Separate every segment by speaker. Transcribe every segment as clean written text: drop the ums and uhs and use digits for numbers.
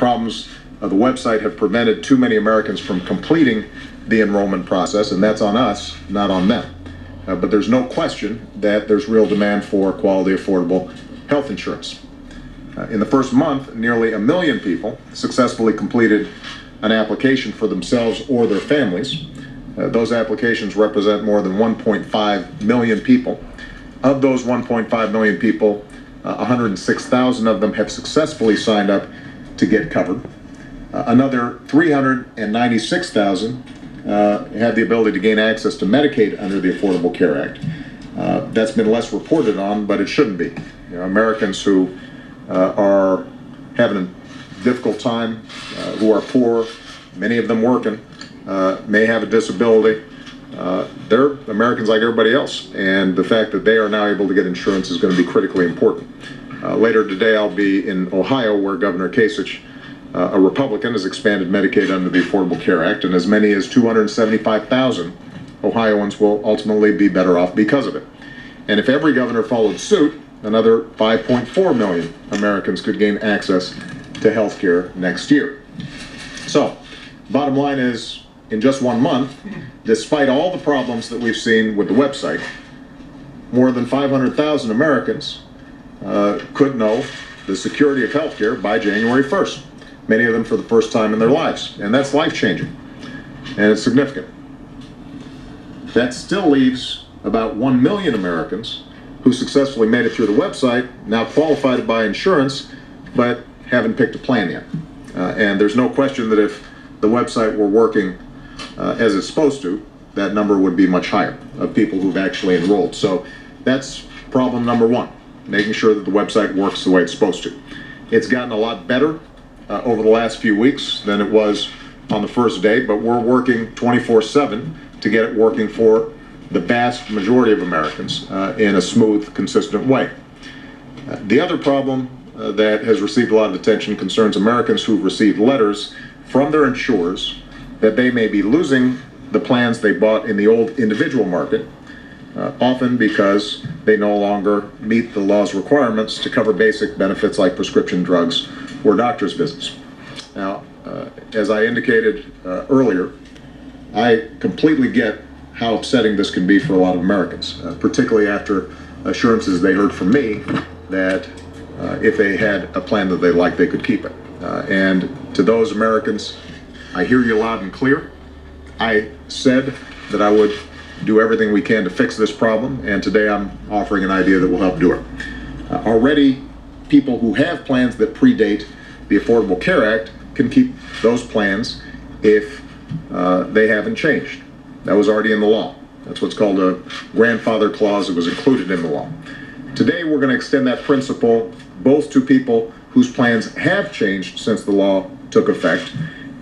Speaker 1: problems of the website have prevented too many Americans from completing the enrollment process, and that's on us, not on them. But there's no question that there's real demand for quality, affordable health insurance. In the first month, nearly 1 million people successfully completed an application for themselves or their families. Those applications represent more than 1.5 million people. Of those 1.5 million people, 106,000 of them have successfully signed up to get covered. Another 396,000 have the ability to gain access to Medicaid under the Affordable Care Act. That's been less reported on, but it shouldn't be. You know, Americans who are having a difficult time, who are poor, many of them working, may have a disability. They're Americans like everybody else, and the fact that they are now able to get insurance is going to be critically important. Later today I'll be in Ohio, where Governor Kasich, a Republican, has expanded Medicaid under the Affordable Care Act, and as many as 275,000 Ohioans will ultimately be better off because of it. And if every governor followed suit, another 5.4 million Americans could gain access to health care next year. So, bottom line is, in just 1 month, despite all the problems that we've seen with the website, more than 500,000 Americans could know the security of health care by January 1st. Many of them for the first time in their lives. And that's life-changing. And it's significant. That still leaves about 1 million Americans who successfully made it through the website, now qualified to buy insurance, but haven't picked a plan yet. And there's no question that if the website were working as it's supposed to, that number would be much higher of people who've actually enrolled. So that's problem number one, making sure that the website works the way it's supposed to. It's gotten a lot better over the last few weeks than it was on the first day, but we're working 24/7 to get it working for the vast majority of Americans in a smooth, consistent way. The other problem that has received a lot of attention concerns Americans who've received letters from their insurers that they may be losing the plans they bought in the old individual market, often because they no longer meet the law's requirements to cover basic benefits like prescription drugs or doctor's visits. Now, as I indicated earlier, I completely get how upsetting this can be for a lot of Americans, particularly after assurances they heard from me that if they had a plan that they liked, they could keep it. And to those Americans, I hear you loud and clear. I said that I would do everything we can to fix this problem, and today I'm offering an idea that will help do it. Already, people who have plans that predate the Affordable Care Act can keep those plans if they haven't changed. That was already in the law. That's what's called a grandfather clause. It was included in the law. Today, we're going to extend that principle both to people whose plans have changed since the law took effect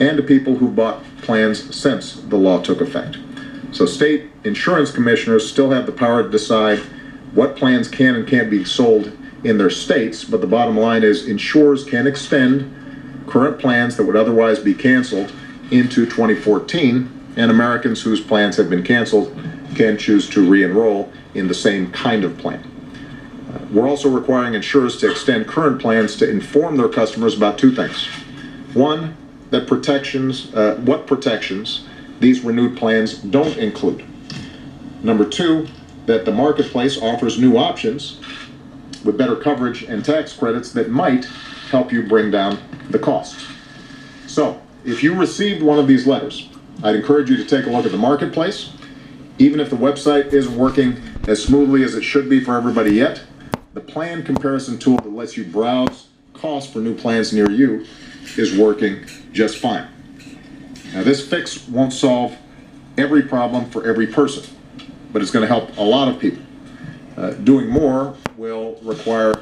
Speaker 1: and to people who bought plans since the law took effect. So state insurance commissioners still have the power to decide what plans can and can't be sold in their states, but the bottom line is insurers can extend current plans that would otherwise be canceled into 2014, and Americans whose plans have been canceled can choose to re-enroll in the same kind of plan. We're also requiring insurers to extend current plans to inform their customers about two things. One, that what protections these renewed plans don't include. Number two, that the marketplace offers new options with better coverage and tax credits that might help you bring down the costs. So, if you received one of these letters, I'd encourage you to take a look at the marketplace. Even if the website isn't working as smoothly as it should be for everybody yet, the plan comparison tool that lets you browse costs for new plans near you is working just fine. Now, this fix won't solve every problem for every person, but it's going to help a lot of people. Doing more will require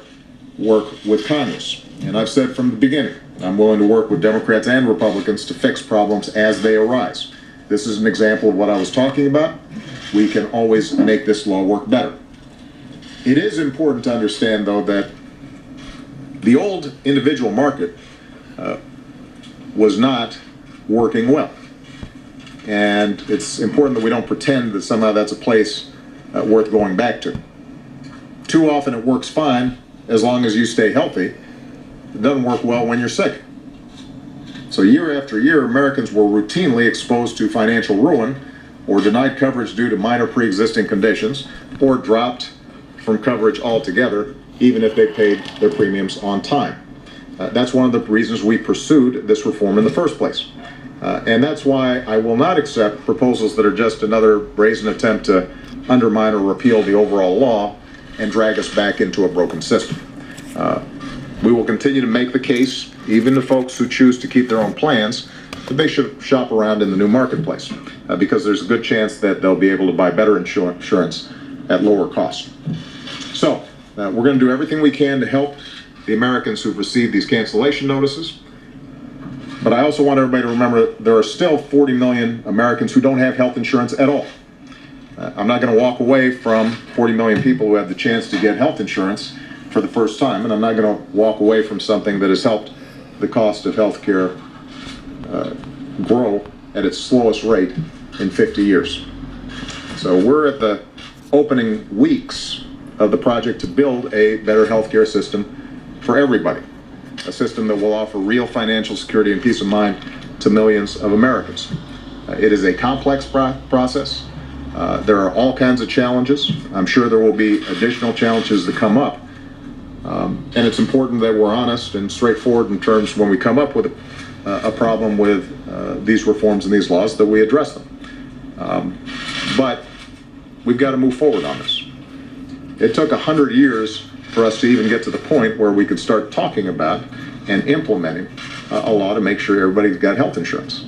Speaker 1: work with Congress. And I've said from the beginning, I'm willing to work with Democrats and Republicans to fix problems as they arise. This is an example of what I was talking about. We can always make this law work better. It is important to understand, though, that the old individual market was not working well. And it's important that we don't pretend that somehow that's a place worth going back to. Too often it works fine as long as you stay healthy. It doesn't work well when you're sick. So year after year, Americans were routinely exposed to financial ruin or denied coverage due to minor pre-existing conditions or dropped from coverage altogether, even if they paid their premiums on time. That's one of the reasons we pursued this reform in the first place. And that's why I will not accept proposals that are just another brazen attempt to undermine or repeal the overall law and drag us back into a broken system. We will continue to make the case, even to folks who choose to keep their own plans, that they should shop around in the new marketplace, because there's a good chance that they'll be able to buy better insurance at lower cost. So we're going to do everything we can to help the Americans who've received these cancellation notices. But I also want everybody to remember there are still 40 million Americans who don't have health insurance at all. I'm not going to walk away from 40 million people who have the chance to get health insurance for the first time, and I'm not going to walk away from something that has helped the cost of health care grow at its slowest rate in 50 years. So we're at the opening weeks of the project to build a better health care system for everybody, a system that will offer real financial security and peace of mind to millions of Americans. It is a complex process. There are all kinds of challenges. I'm sure there will be additional challenges that come up. And it's important that we're honest and straightforward in terms when we come up with a problem with these reforms and these laws, that we address them. But we've got to move forward on this. It took 100 years for us to even get to the point where we could start talking about and implementing a law to make sure everybody's got health insurance.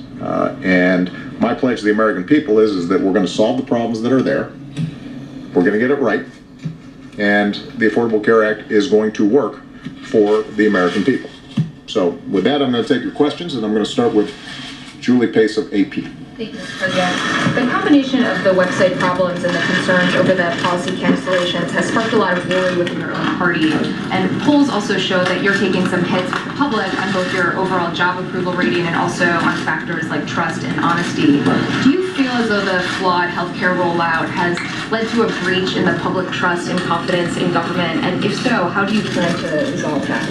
Speaker 1: And my pledge to the American people is that we're going to solve the problems that are there. We're going to get it right. And the Affordable Care Act is going to work for the American people. So with that, I'm going to take your questions, and I'm going to start with Julie Pace of AP.
Speaker 2: Thank you, Mr. President. The combination of the website problems and the concerns over the policy cancellations has sparked a lot of worry within your own party. And polls also show that you're taking some hits with the public on both your overall job approval rating and also on factors like trust and honesty. Do you feel as though the flawed healthcare rollout has led to a breach in the public trust and confidence in government? And if so, how do you plan to resolve that?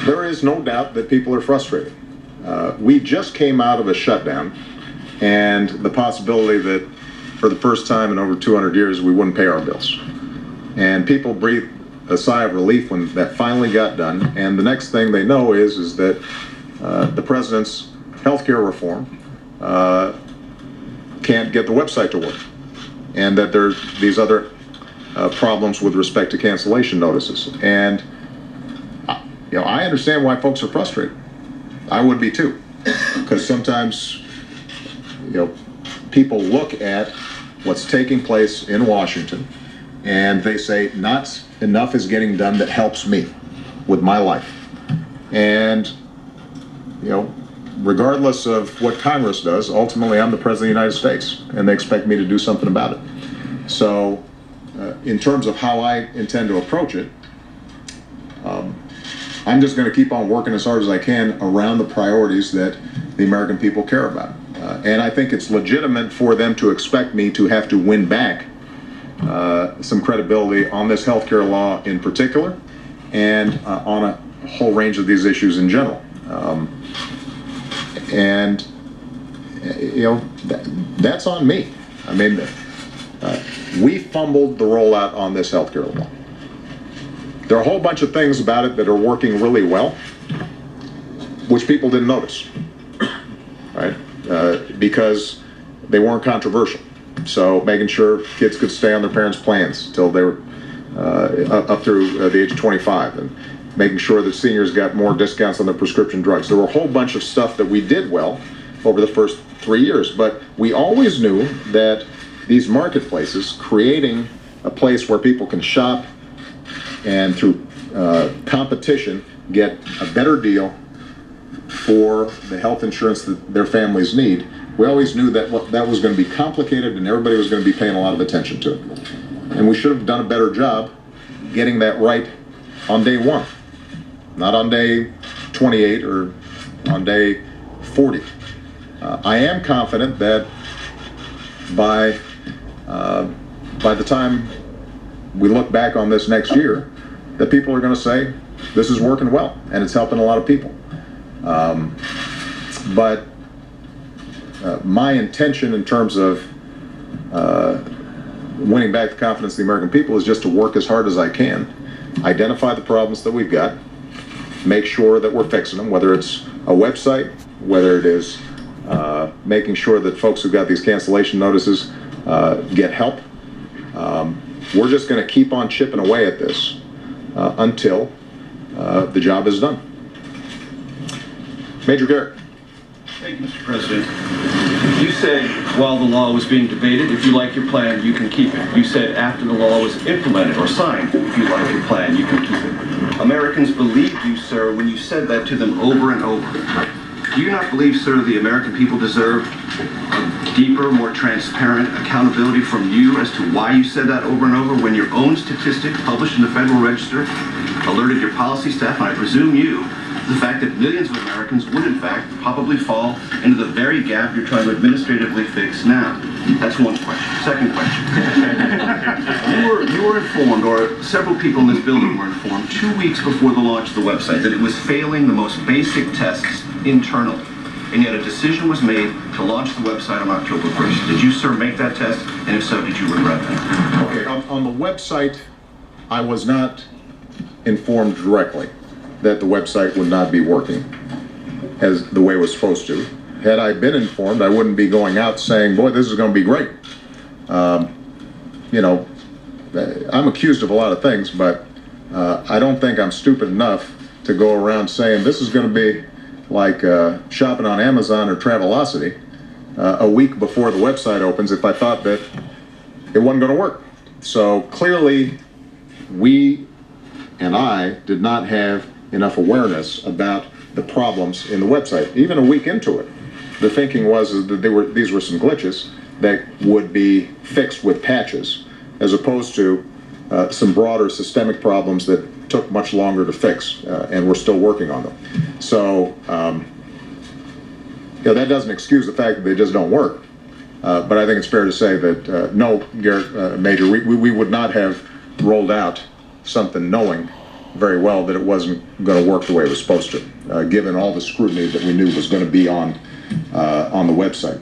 Speaker 1: There is no doubt that people are frustrated. We just came out of a shutdown, and the possibility that for the first time in over 200 years we wouldn't pay our bills. And people breathed a sigh of relief when that finally got done, and the next thing they know is that the president's healthcare reform can't get the website to work, and that there's these other problems with respect to cancellation notices. And I understand why folks are frustrated. I would be too, because sometimes people look at what's taking place in Washington and they say not enough is getting done that helps me with my life. And regardless of what Congress does, ultimately I'm the President of the United States, and they expect me to do something about it. So in terms of how I intend to approach it, I'm just going to keep on working as hard as I can around the priorities that the American people care about. And I think it's legitimate for them to expect me to have to win back some credibility on this healthcare law in particular, and on a whole range of these issues in general. That's on me. I mean, we fumbled the rollout on this healthcare law. There are a whole bunch of things about it that are working really well, which people didn't notice, right? Because they weren't controversial. So making sure kids could stay on their parents' plans till they were up through the age of 25, and making sure that seniors got more discounts on their prescription drugs. There were a whole bunch of stuff that we did well over the first 3 years, but we always knew that these marketplaces, creating a place where people can shop and through competition get a better deal for the health insurance that their families need, we always knew that that was going to be complicated and everybody was going to be paying a lot of attention to it. And we should have done a better job getting that right on day one, not on day 28 or on day 40. I am confident that by the time we look back on this next year, that people are going to say, this is working well, and it's helping a lot of people. But my intention in terms of winning back the confidence of the American people is just to work as hard as I can, identify the problems that we've got, make sure that we're fixing them, whether it's a website, whether it is making sure that folks who got these cancellation notices get help. We're just going to keep on chipping away at this until the job is done. Major Garrett.
Speaker 3: Thank you, Mr. President. You said while the law was being debated, if you like your plan, you can keep it. You said after the law was implemented or signed, if you like your plan, you can keep it. Americans believed you, sir, when you said that to them over and over. Do you not believe, sir, the American people deserve a deeper, more transparent accountability from you as to why you said that over and over when your own statistic published in the Federal Register alerted your policy staff, and I presume you, the fact that millions of Americans would in fact probably fall into the very gap you're trying to administratively fix now? That's one question. Second question. you were informed, or several people in this building were informed 2 weeks before the launch of the website that it was failing the most basic tests internally. And yet a decision was made to launch the website on October 1st. Did you, sir, make that test? And if so, did you regret that?
Speaker 1: Okay, on the website, I was not informed directly that the website would not be working as the way it was supposed to. Had I been informed, I wouldn't be going out saying, boy, this is going to be great. You know, I'm accused of a lot of things, but I don't think I'm stupid enough to go around saying this is going to be like shopping on Amazon or Travelocity a week before the website opens if I thought that it wasn't going to work. So clearly, we and I did not have enough awareness about the problems in the website. Even a week into it, the thinking was that these were some glitches that would be fixed with patches, as opposed to some broader systemic problems that took much longer to fix, and we're still working on them. So, you know, that doesn't excuse the fact that they just don't work. But I think it's fair to say that no, Garrett, Major, we would not have rolled out something knowing very well that it wasn't going to work the way it was supposed to, given all the scrutiny that we knew was going to be on the website.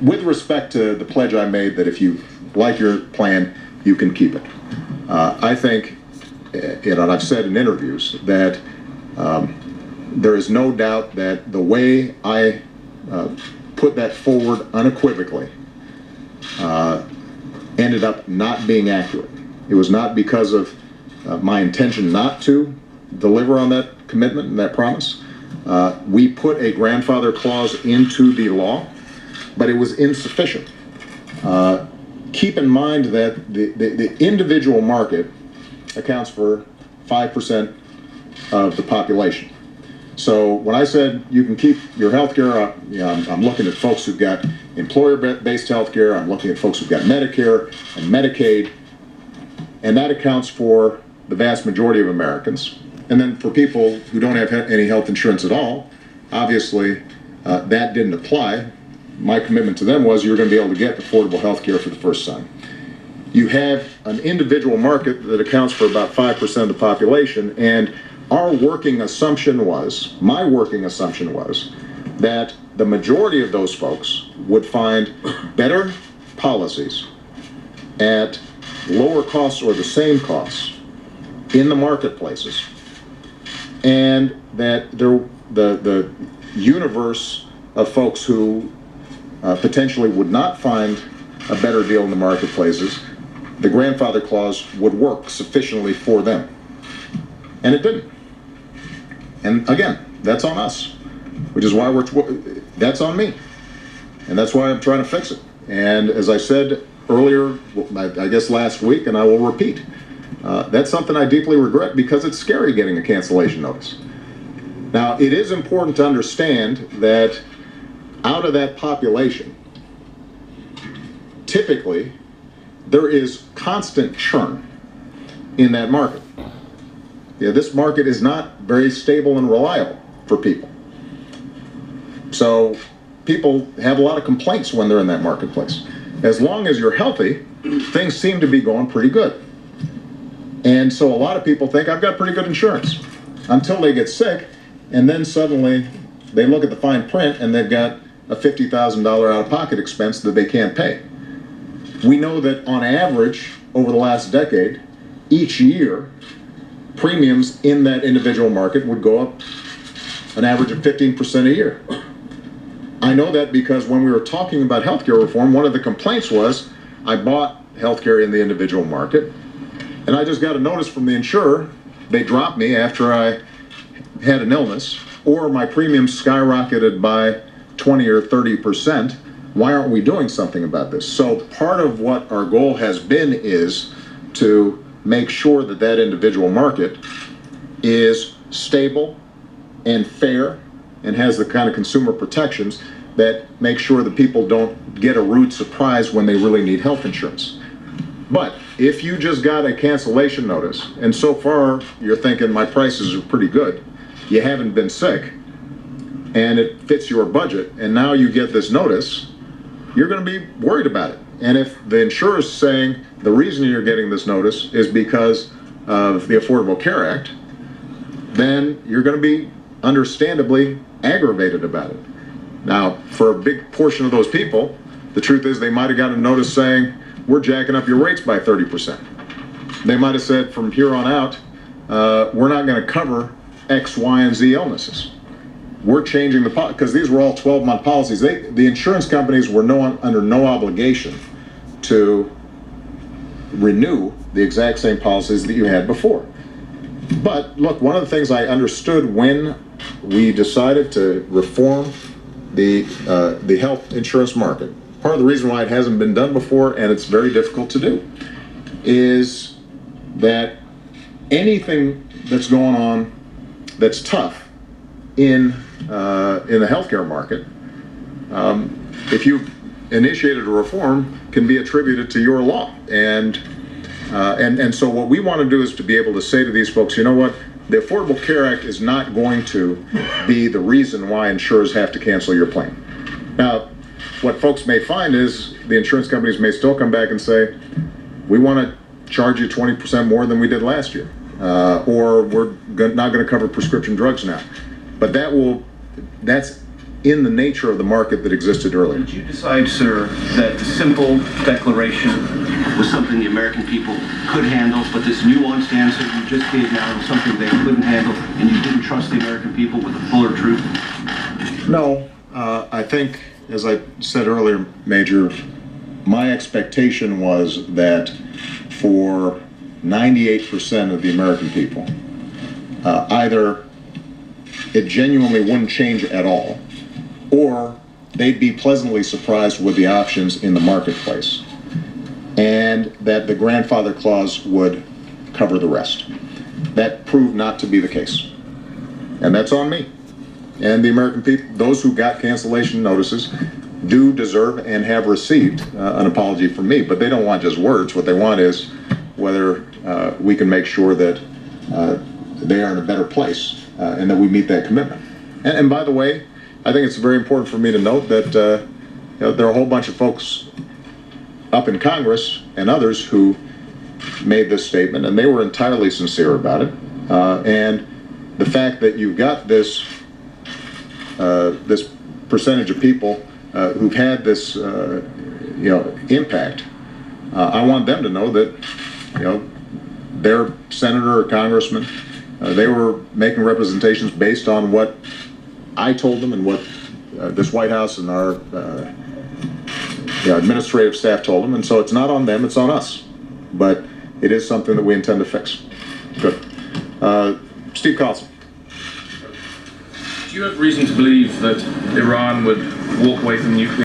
Speaker 1: With respect to the pledge I made that if you like your plan, you can keep it. I think, you know, and I've said in interviews that there is no doubt that the way I put that forward unequivocally ended up not being accurate. It was not because of my intention not to deliver on that commitment and that promise. We put a grandfather clause into the law, but it was insufficient. Keep in mind that the individual market accounts for 5% of the population. So when I said you can keep your health care, you know, I'm looking at folks who've got employer-based health care, I'm looking at folks who've got Medicare and Medicaid, and that accounts for the vast majority of Americans. And then for people who don't have any health insurance at all, obviously that didn't apply. My commitment to them was you're going to be able to get affordable health care for the first time. You have an individual market that accounts for about 5% of the population, and our working assumption was, my working assumption was, that the majority of those folks would find better policies at lower costs or the same costs in the marketplaces, and that the universe of folks who potentially would not find a better deal in the marketplaces, the grandfather clause would work sufficiently for them. And it didn't. And again, that's on us, which is why that's on me. And that's why I'm trying to fix it. And as I said earlier, I guess last week, and I will repeat, that's something I deeply regret because it's scary getting a cancellation notice. Now, it is important to understand that out of that population, typically, there is constant churn in that market. Yeah, this market is not very stable and reliable for people. So people have a lot of complaints when they're in that marketplace. As long as you're healthy, things seem to be going pretty good. And so a lot of people think, I've got pretty good insurance. Until they get sick, and then suddenly they look at the fine print and they've got a $50,000 out-of-pocket expense that they can't pay. We know that on average, over the last decade, each year, premiums in that individual market would go up an average of 15% a year. I know that because when we were talking about healthcare reform, one of the complaints was I bought healthcare in the individual market, and I just got a notice from the insurer. They dropped me after I had an illness, or my premiums skyrocketed by 20 or 30%. Why aren't we doing something about this? So part of what our goal has been is to make sure that that individual market is stable and fair and has the kind of consumer protections that make sure that people don't get a rude surprise when they really need health insurance. But if you just got a cancellation notice, and so far you're thinking my prices are pretty good, you haven't been sick, and it fits your budget, and now you get this notice, you're going to be worried about it. And if the insurer is saying the reason you're getting this notice is because of the Affordable Care Act, then you're going to be understandably aggravated about it. Now, for a big portion of those people, the truth is they might have got a notice saying, we're jacking up your rates by 30%. They might have said from here on out, we're not going to cover X, Y, and Z illnesses. We're changing the policy, because these were all 12-month policies. The insurance companies were under no obligation to renew the exact same policies that you had before. But look, one of the things I understood when we decided to reform the health insurance market, part of the reason why it hasn't been done before, and it's very difficult to do, is that anything that's going on that's tough in the healthcare market, if you initiated a reform, can be attributed to your law. And so what we want to do is to be able to say to these folks, you know what, the Affordable Care Act is not going to be the reason why insurers have to cancel your plan. Now, what folks may find is the insurance companies may still come back and say, we want to charge you 20% more than we did last year, or we're not going to cover prescription drugs now. But that's in the nature of the market that existed earlier.
Speaker 3: Did you decide, sir, that the simple declaration was something the American people could handle, but this nuanced answer you just gave now was something they couldn't handle, and you didn't trust the American people with the fuller truth?
Speaker 1: No, I think, as I said earlier, Major, my expectation was that for 98% of the American people, either it genuinely wouldn't change at all, or they'd be pleasantly surprised with the options in the marketplace, and that the grandfather clause would cover the rest. That proved not to be the case, and that's on me. And the American people, those who got cancellation notices, do deserve and have received an apology from me, but they don't want just words. What they want is whether we can make sure that they are in a better place and that we meet that commitment. And by the way, I think it's very important for me to note that there are a whole bunch of folks up in Congress and others who made this statement, and they were entirely sincere about it. And the fact that you've got this this percentage of people who've had this impact, I want them to know that their senator or congressman, they were making representations based on what I told them and what this White House and our administrative staff told them. And so it's not on them, it's on us. But it is something that we intend to fix. Good. Steve Carlson.
Speaker 4: Do you have reason to believe that Iran would walk away from nuclear?